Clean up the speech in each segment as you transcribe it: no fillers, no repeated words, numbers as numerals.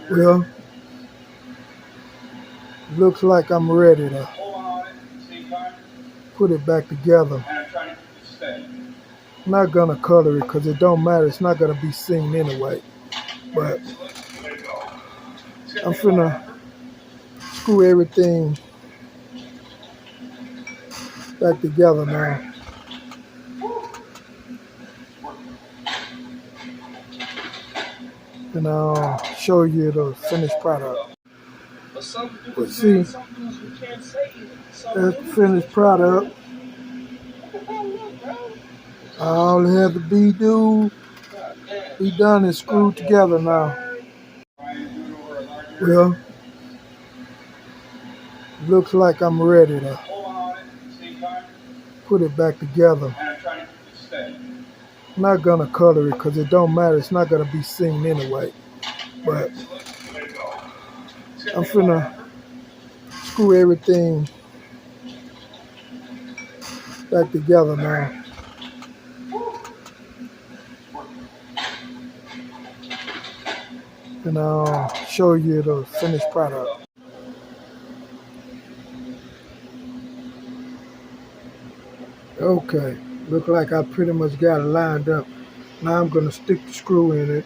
Well, looks like I'm ready to put it back together. I'm not gonna color it because it don't matter. It's not gonna be seen anyway. But I'm finna screw everything back together now. And I'll show you the finished product. But see, that's the finished product. All it had to be done is screwed together now. Well, looks like I'm ready to put it back together. I'm not gonna color it because it don't matter. It's not gonna be seen anyway. But I'm finna screw everything back together now. And I'll show you the finished product. Okay, look like I pretty much got it lined up. Now I'm gonna stick the screw in it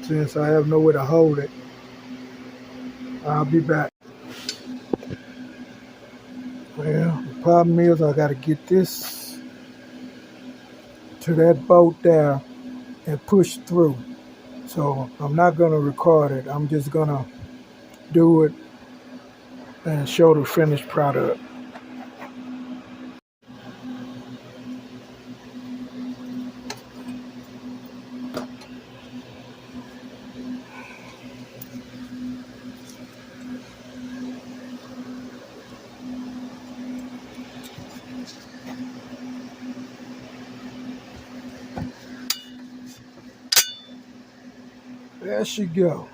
since I have nowhere to hold it. I'll be back. Well, the problem is I gotta get this to that bolt there and push through. So I'm not gonna record it. I'm just gonna do it and show the finished product. There she go.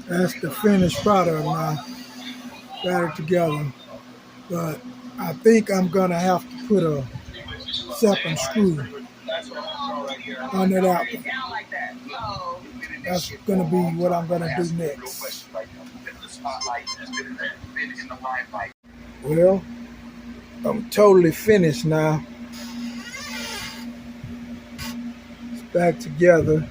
That's the finished product now. Got it together. But I think I'm gonna have to put a second screw under that one. That's gonna be what I'm gonna do next. Well, I'm totally finished now. It's back together.